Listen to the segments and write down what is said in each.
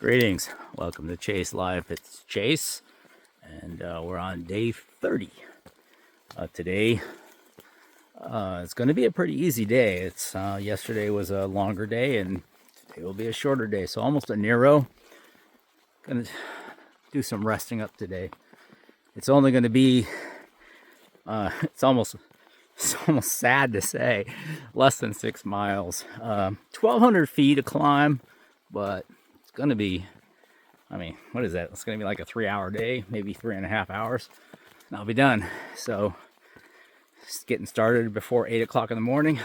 Greetings, welcome to Chase Live. It's Chase, and we're on day 30 today. It's going to be a pretty easy day. It's yesterday was a longer day, and today will be a shorter day. So almost a Nero. Going to do some resting up today. It's only going to be. It's almost sad to say, less than 6 miles. 1,200 feet to climb, but it's going to be, what is that? It's going to be like a 3-hour day, maybe 3.5 hours, and I'll be done. So, just getting started before 8 o'clock in the morning,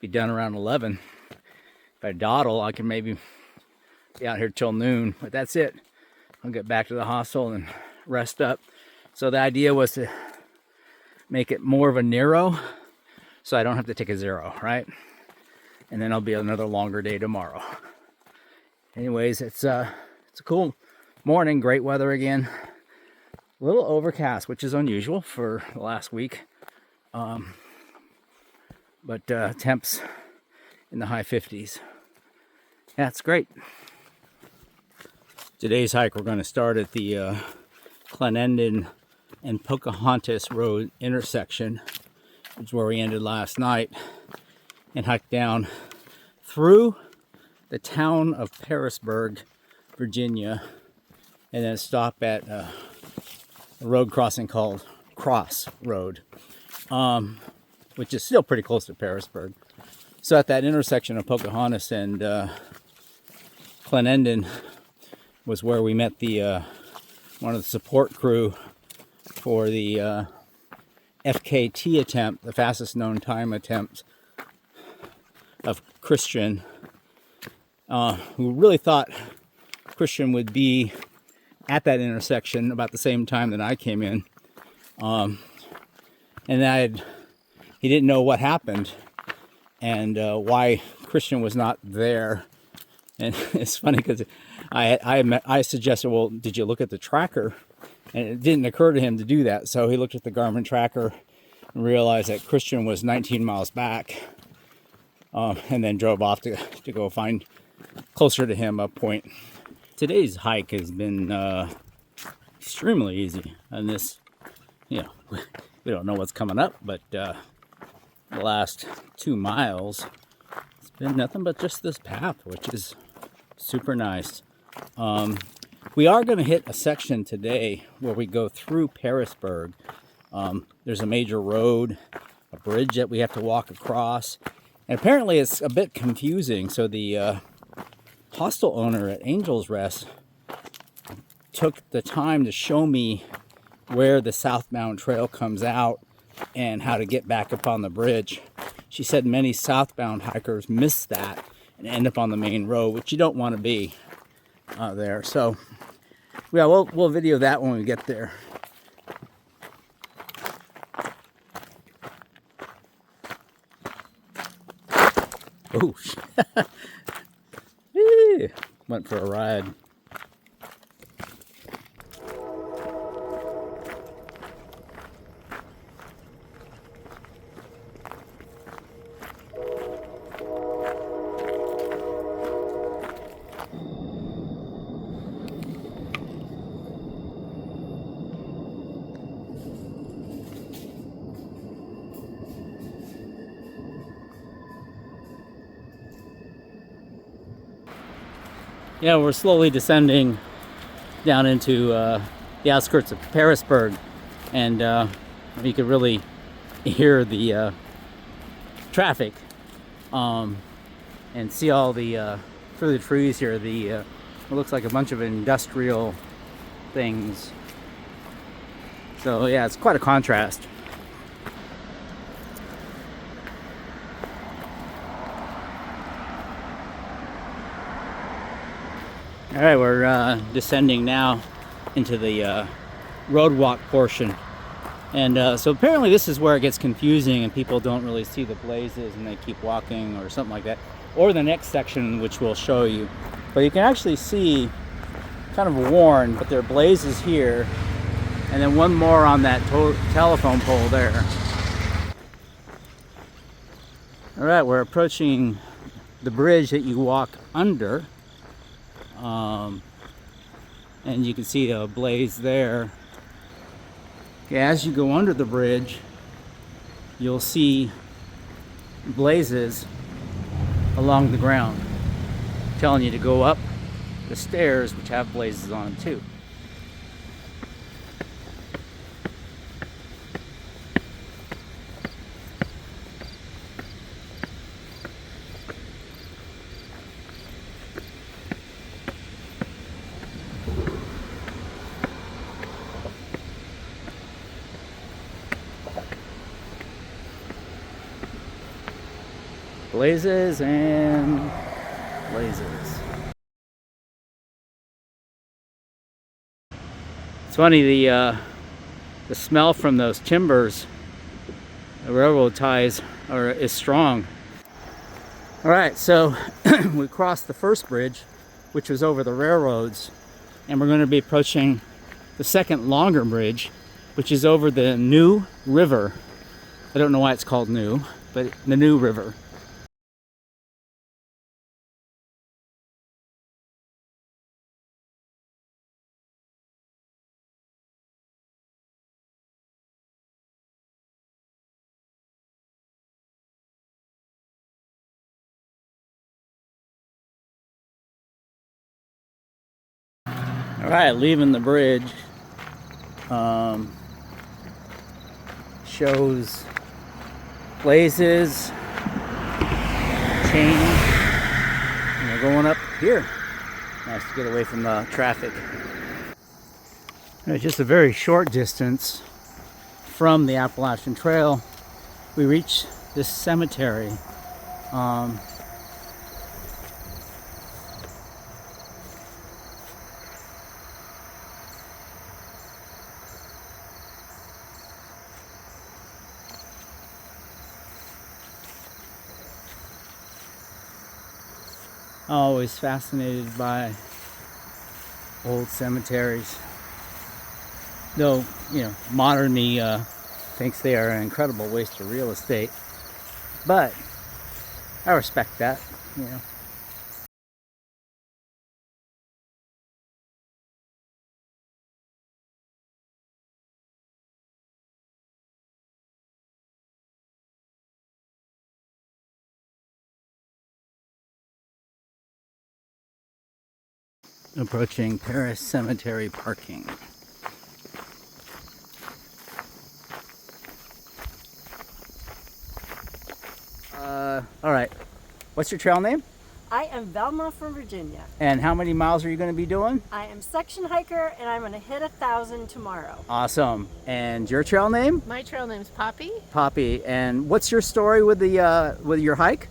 be done around 11. If I dawdle, I can maybe be out here till noon, but that's it. I'll get back to the hostel and rest up. So the idea was to make it more of a Nero, so I don't have to take a zero, right? And then I'll be another longer day tomorrow. Anyways, it's a cool morning, great weather again. A little overcast, which is unusual for the last week. But temps in the high 50s. Yeah, it's great. Today's hike, we're going to start at the Clendennin and Pocahontas Road intersection, which is where we ended last night, and hike down through the town of Pearisburg, Virginia, and then stop at a road crossing called Cross Road, which is still pretty close to Pearisburg. So at that intersection of Pocahontas and Clendennin was where we met the one of the support crew for the FKT attempt, the fastest known time attempt of Christian, who really thought Christian would be at that intersection about the same time that I came in. And he didn't know what happened and why Christian was not there. And it's funny because I suggested, well, did you look at the tracker? And it didn't occur to him to do that. So he looked at the Garmin tracker and realized that Christian was 19 miles back, and then drove off to go find closer to him a point. Today's hike has been extremely easy. And this, we don't know what's coming up, but the last 2 miles, it's been nothing but just this path, which is super nice. We are going to hit a section today where we go through Pearisburg. There's a major road, a bridge that we have to walk across. And apparently it's a bit confusing. So the hostel owner at Angels Rest took the time to show me where the southbound trail comes out and how to get back up on the bridge. She said many southbound hikers miss that and end up on the main road, which you don't want to be there. So yeah, we'll video that when we get there. Oh, went for a ride. Yeah, we're slowly descending down into the outskirts of Pearisburg, and you could really hear the traffic and see all the through the trees here. It looks like a bunch of industrial things. So yeah, it's quite a contrast. All right, we're descending now into the road walk portion. And so apparently this is where it gets confusing and people don't really see the blazes and they keep walking or something like that. Or the next section, which we'll show you. But you can actually see, kind of worn, but there are blazes here. And then one more on that telephone pole there. All right, we're approaching the bridge that you walk under. and you can see a blaze there. Okay, as you go under the bridge, you'll see blazes along the ground, telling you to go up the stairs, which have blazes on them too. Blazes and blazes. It's funny, the smell from those timbers, the railroad ties, is strong. All right, so we crossed the first bridge, which was over the railroads, and we're going to be approaching the second longer bridge, which is over the New River. I don't know why it's called New, but the New River. All right, leaving the bridge. Shows blazes, change, and we're going up here. Nice to get away from the traffic. Just a very short distance from the Appalachian Trail, we reach this cemetery. Always fascinated by old cemeteries. Though, you know, modern me thinks they are an incredible waste of real estate. But I respect that, you know. Approaching Paris Cemetery parking. All right. What's your trail name? I am Velma from Virginia. And how many miles are you going to be doing? I am section hiker and I'm going to hit 1,000 tomorrow. Awesome. And your trail name? My trail name's Poppy. Poppy. And what's your story with the with your hike?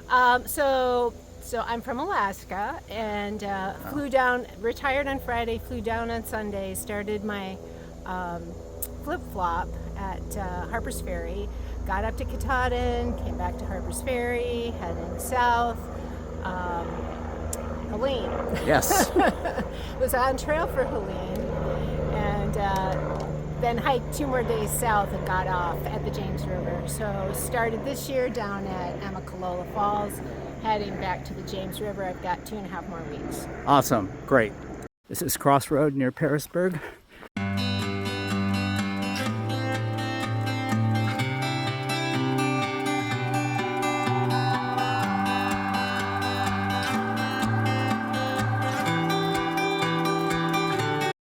So I'm from Alaska and flew down, retired on Friday, flew down on Sunday, started my flip-flop at Harper's Ferry, got up to Katahdin, came back to Harper's Ferry, heading south. Helene. Yes. Was on trail for Helene and then hiked 2 more days south and got off at the James River. So started this year down at Amicalola Falls, heading back to the James River. I've got 2.5 more weeks. Awesome. Great. This is Crossroad near Pearisburg.